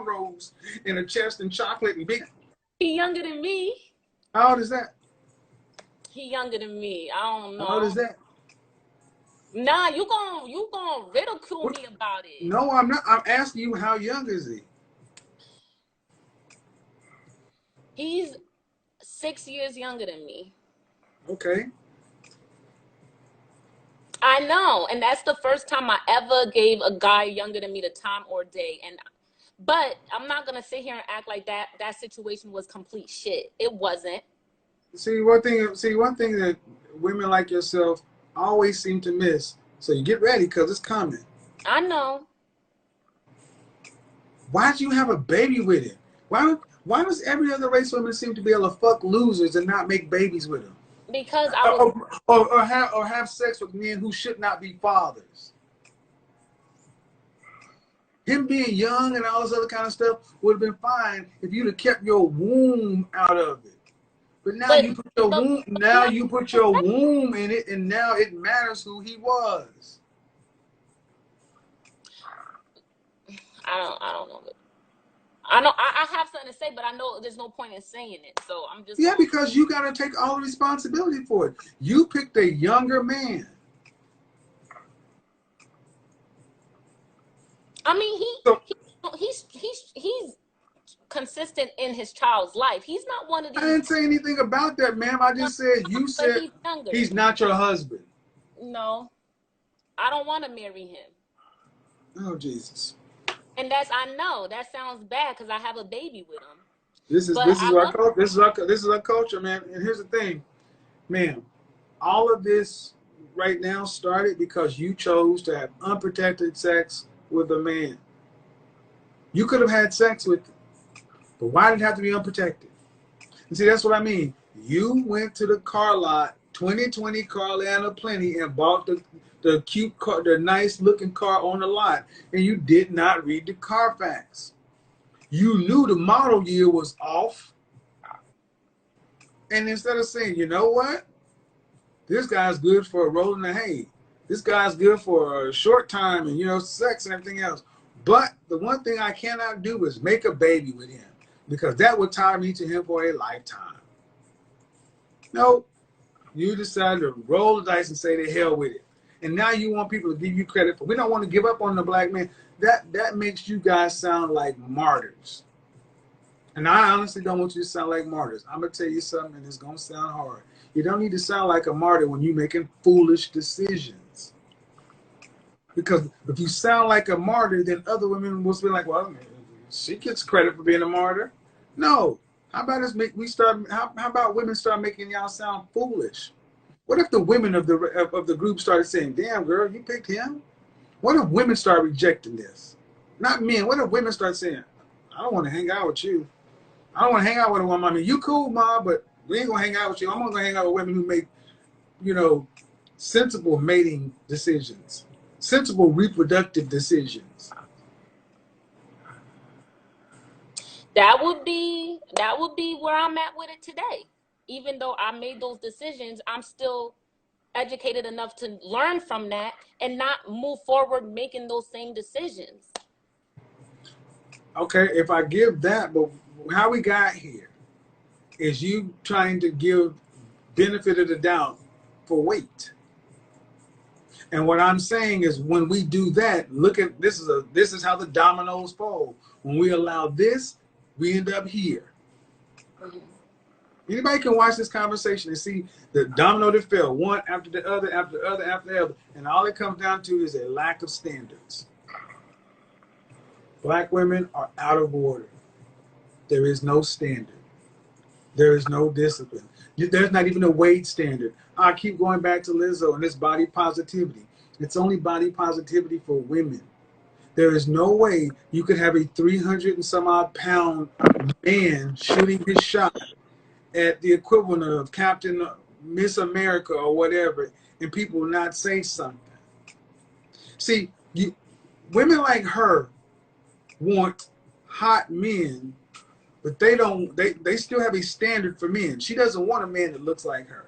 cornrows and a chest and chocolate and big. He younger than me. How old is that? He younger than me. I don't know. How old is that? Nah, you gon' ridicule me about it. No, I'm not. I'm asking you, how young is he? He's 6 years younger than me. Okay. I know, and that's the first time I ever gave a guy younger than me the time or day. But I'm not gonna sit here and act like that situation was complete shit. It wasn't. See, one thing that women like yourself always seem to miss. So you get ready, because it's coming. I know. Why'd you have a baby with him? Why does every other race woman seem to be able to fuck losers and not make babies with them? Because I was... or have sex with men who should not be fathers. Him being young and all this other kind of stuff would have been fine if you'd have kept your womb out of it. But now you put your womb. Now you put your womb in it, and now it matters who he was. I don't know. I know I have something to say, but I know there's no point in saying it. So I'm just... Yeah, because you got to take all the responsibility for it. You picked a younger man. I mean, he's consistent in his child's life. He's not one of these... I didn't say anything about that, ma'am. I just said, you said he's not your husband. No, I don't want to marry him. Oh, Jesus. And I know that sounds bad because I have a baby with him. This is our culture, man. And here's the thing, ma'am. All of this right now started because you chose to have unprotected sex with a man. You could have had sex with him, but why did it have to be unprotected? And see, that's what I mean. You went to the car lot, 2020 Carlana Plenty, and bought the cute car, the nice looking car on the lot, and you did not read the Carfax. You knew the model year was off, and instead of saying, you know what, this guy's good for a roll in the hay, this guy's good for a short time and sex and everything else, but the one thing I cannot do is make a baby with him, because that would tie me to him for a lifetime. No, you decided to roll the dice and say the hell with it. And now you want people to give you credit for... We don't want to give up on the black man. That makes you guys sound like martyrs. And I honestly don't want you to sound like martyrs. I'm going to tell you something, and it's going to sound hard. You don't need to sound like a martyr when you're making foolish decisions. Because if you sound like a martyr, then other women will be like, well, she gets credit for being a martyr. No. How about women start making y'all sound foolish? What if the women of the group started saying, damn, girl, you picked him? What if women start rejecting this? Not men. What if women start saying, I don't want to hang out with you. I don't want to hang out with a woman. I mean, you cool, Ma, but we ain't going to hang out with you. I'm only going to hang out with women who make, sensible mating decisions, sensible reproductive decisions. That would be where I'm at with it today. Even though I made those decisions, I'm still educated enough to learn from that and not move forward making those same decisions. Okay, if I give that, but how we got here is you trying to give benefit of the doubt for weight. And what I'm saying is, when we do that, look at this is how the dominoes fall. When we allow this, we end up here. Mm-hmm. Anybody can watch this conversation and see the domino that fell, one after the other, after the other, after the other. And all it comes down to is a lack of standards. Black women are out of order. There is no standard. There is no discipline. There's not even a weight standard. I keep going back to Lizzo and this body positivity. It's only body positivity for women. There is no way you could have a 300 and some odd pound man shooting his shot at the equivalent of Captain Miss America or whatever, and people will not say something. See, women like her want hot men, but they still have a standard for men. She doesn't want a man that looks like her.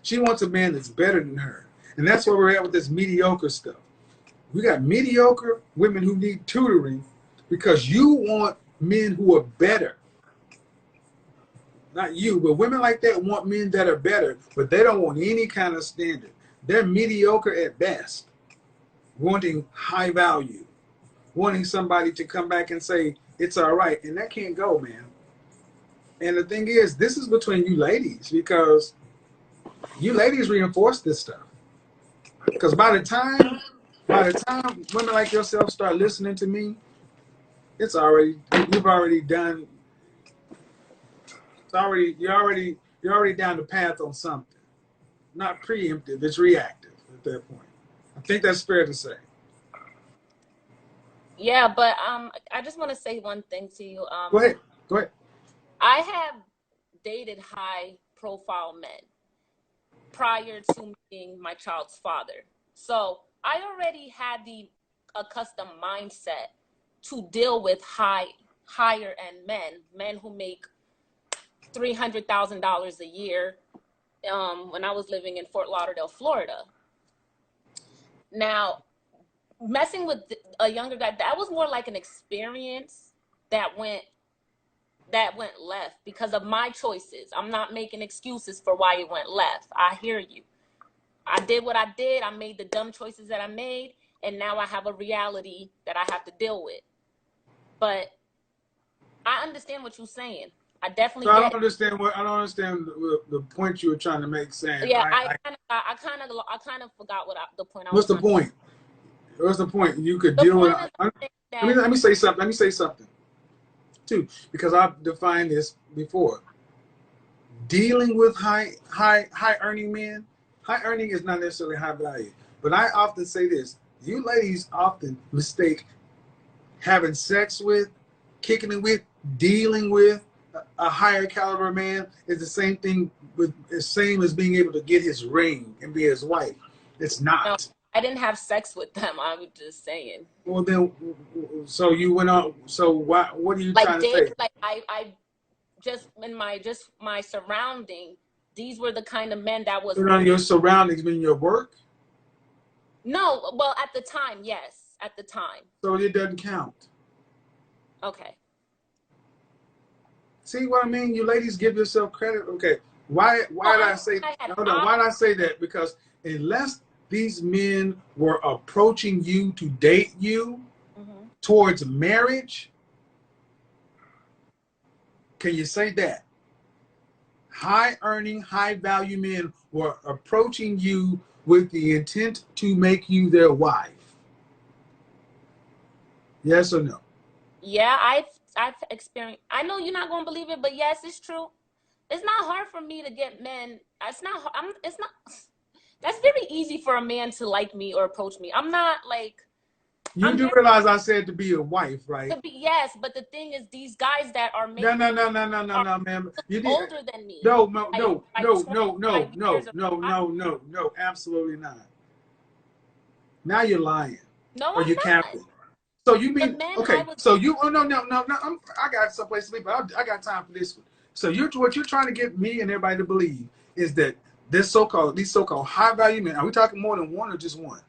She wants a man that's better than her. And that's where we're at with this mediocre stuff. We got mediocre women who need tutoring because you want men who are better. Not you, but women like that want men that are better, but they don't want any kind of standard. They're mediocre at best, wanting high value, wanting somebody to come back and say, it's all right. And that can't go, man. And the thing is, this is between you ladies, because you ladies reinforce this stuff. Because by the time women like yourself start listening to me, it's already, you've already done, it's already, you're already down the path on something. Not preemptive, it's reactive at that point. I think that's fair to say. Yeah, but I just want to say one thing to you. Go ahead. Go ahead. I have dated high profile men prior to meeting my child's father. So I already had the accustomed mindset to deal with higher end men who make $300,000 a year. When I was living in Fort Lauderdale, Florida. Now, messing with a younger guy, that was more like an experience that went left because of my choices. I'm not making excuses for why it went left. I hear you. I did what I did. I made the dumb choices that I made, and now I have a reality that I have to deal with. But I understand what you're saying. I definitely So I get don't understand the point you were trying to make. Saying, yeah, I kind of forgot the point I was what's the trying to point? What's the point? You could The deal with. point is that Let me say something. Let me say something too, because I've defined this before. Dealing with high earning men. High earning is not necessarily high value, but I often say this: you ladies often mistake having sex with, kicking it with, dealing with a higher caliber man is the same thing with the same as being able to get his ring and be his wife. It's not. no, I didn't have sex with them. I was just saying. Well then, so you went on. So what are you Like trying to say? like I just in my surrounding, these were the kind of men that was Around your surroundings, meaning your work. no, well at the time, yes, at the time. So it doesn't count. Okay. See what I mean? You ladies give yourself credit. Okay. Why did I say hold on, why did I say that? Because unless these men were approaching you to date you towards marriage, can you say that? High earning, high value men were approaching you with the intent to make you their wife. Yes or no? Yeah, I've experienced. I know you're not gonna believe it, but yes, it's true. It's not hard for me to get men. It's not. It's not. That's very easy for a man to like me or approach me. I'm not like. You do realize I said to be a wife, right? To be, yes, but the thing is, these guys that are making no, ma'am. You did older than me. no, absolutely not. Now you're lying. No, Or I'm you're not. capping. So you mean okay? Was, so you no. I got someplace to sleep, but I got time for this one. So what you're trying to get me and everybody to believe is that these so-called high value men. Are we talking more than one or just one?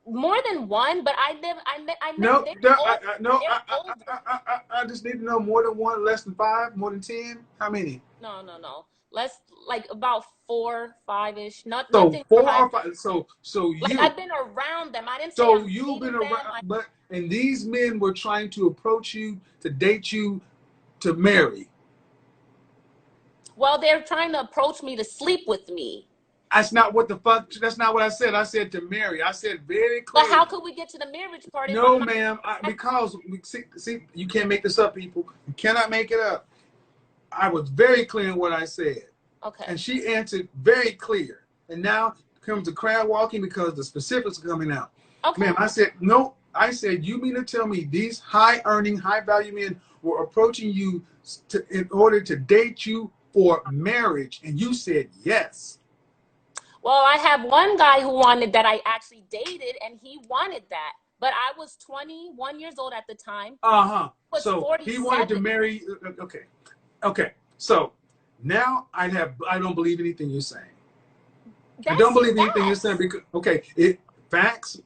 More than one, but I just need to know more than one, less than 5, more than 10. How many? No. Less like about 4, 5-ish. So nothing 4 or 5. So like you. I've been around them. I didn't say So I'm you've been them. around, and these men were trying to approach you to date you to marry. Well, they're trying to approach me to sleep with me. That's not what the fuck. That's not what I said. I said to marry. I said very clearly. But how could we get to the marriage part? No, ma'am. Because see, you can't make this up, people. You cannot make it up. I was very clear in what I said. Okay. And she answered very clear. And now comes the crowd walking because the specifics are coming out. Okay. Ma'am, I said no. I said you mean to tell me these high earning, high value men were approaching you in order to date you for marriage, and you said yes. Well, I have one guy who wanted that I actually dated, and he wanted that. But I was 21 years old at the time. So 47. He wanted to marry. Okay. So now I don't believe anything you're saying. I don't believe anything you're saying because facts.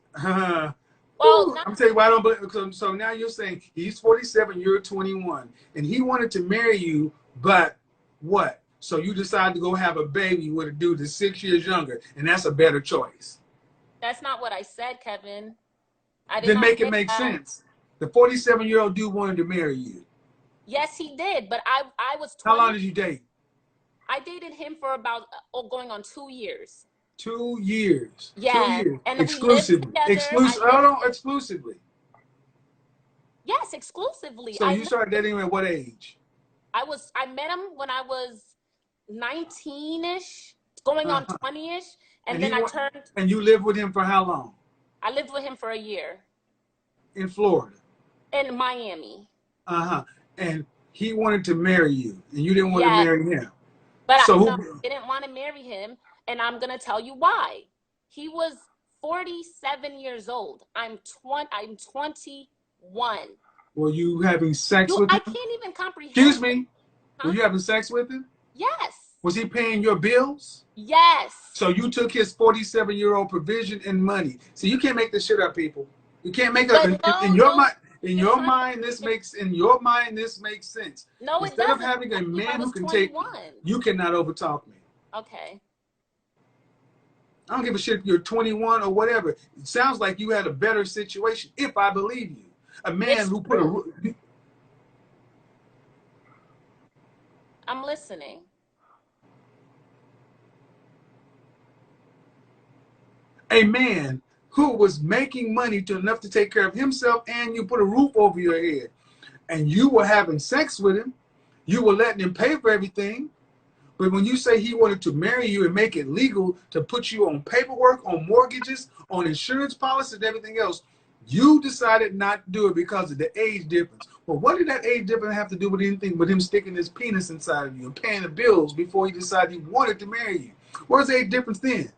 Well, I'm telling you why I don't believe. So now you're saying he's 47, you're 21, and he wanted to marry you, but what? So you decided to go have a baby with a dude that's 6 years younger, and that's a better choice. that's not what I said, Kevin. I did Then not make it say make that. sense. The 47-year-old dude wanted to marry you. Yes, he did, but I was How long 20. did you date? I dated him for about going on 2 years. 2 years. 2 Yes, years. and we lived Exclusively. together. I Exclusive. Oh, lived. no, exclusively. Yes, exclusively. So you started dating him at what age? I met him when I was 19ish, going on Uh-huh. 20ish, And and then and you lived with him for how long? I lived with him for a year In Florida. in Miami. Uh-huh. And he wanted to marry you, and you didn't want to Yes, marry him. but So no, who? I didn't want to marry him, and I'm gonna tell you why. He was 47 years old. I'm 21. Were you having sex with I him? can't even comprehend. Excuse me. Were Huh? you having sex with him? Yes. Was he paying your bills? Yes. So you took his 47-year-old provision and money. So you can't make this shit up, people. You can't make it up But in no, your no, mind. In you're your trying mind, to. this makes sense. No, it Instead of doesn't. having I a told you I man who was can take, 21. you cannot overtalk me. Okay. I don't give a shit if you're 21 or whatever. It sounds like you had a better situation, if I believe you. A man It's who put true. I'm listening. a man who was making money to enough to take care of himself, and you put a roof over your head, and you were having sex with him, you were letting him pay for everything. But when you say he wanted to marry you and make it legal to put you on paperwork, on mortgages, on insurance policies, and everything else, you decided not to do it because of the age difference. Well, what did that age difference have to do with anything but him sticking his penis inside of you and paying the bills before he decided he wanted to marry you? Where's the age difference then?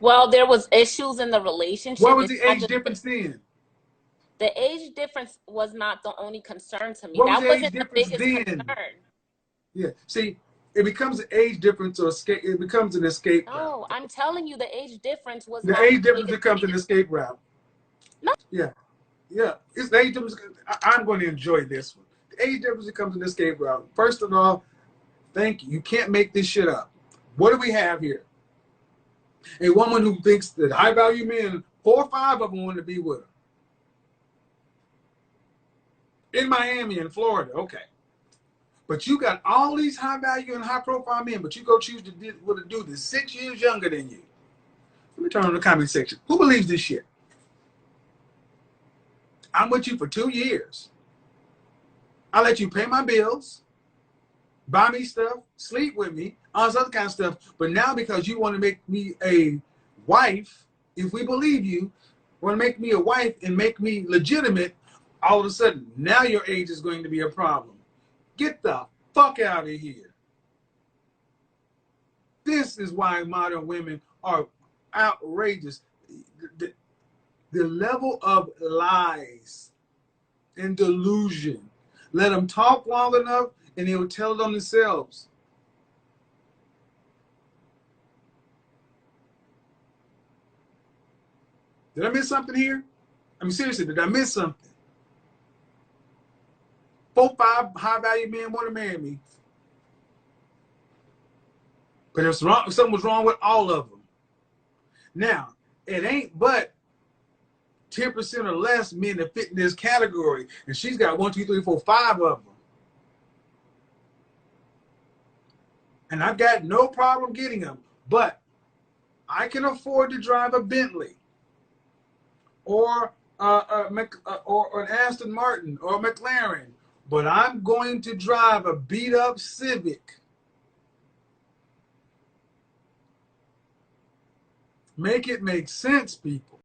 Well, there was issues in the What relationship. was It's the not age just difference then? the age difference was not the only concern to me. What was That the age wasn't the difference biggest then? concern. Yeah. See, it becomes an age difference or escape. It becomes an escape route. No, I'm telling you, the age difference was The not age the difference biggest becomes thing. an escape route. No, Yeah. Yeah. It's the age difference. I'm going to enjoy this one. The age difference becomes an escape route. First of all, thank you. You can't make this shit up. What do we have here? A woman who thinks that high value men, 4 or 5 of them want to be with her. In Miami and Florida, okay. But you got all these high value and high profile men, but you go choose to do with a dude that's 6 years younger than you. Let me turn on the comment section. Who believes this shit? I'm with you for 2 years. I let you pay my bills, buy me stuff, sleep with me, all this other kind of stuff. But now because you want to make me a wife, if we believe you, want to make me a wife and make me legitimate, all of a sudden, now your age is going to be a problem. Get the fuck out of here. This is why modern women are outrageous. The, the level of lies and delusion. Let them talk long enough and they will tell it on themselves. Did I miss something here? I mean, seriously, did I miss something? 4, 5 high value men want to marry me. But if something was wrong with all of them. Now, it ain't but 10% or less men that fit in this category. And she's got 1, 2, 3, 4, 5 of them. And I've got no problem getting them. But I can afford to drive a Bentley or or an Aston Martin or a McLaren. But I'm going to drive a beat up Civic. Make it make sense, people.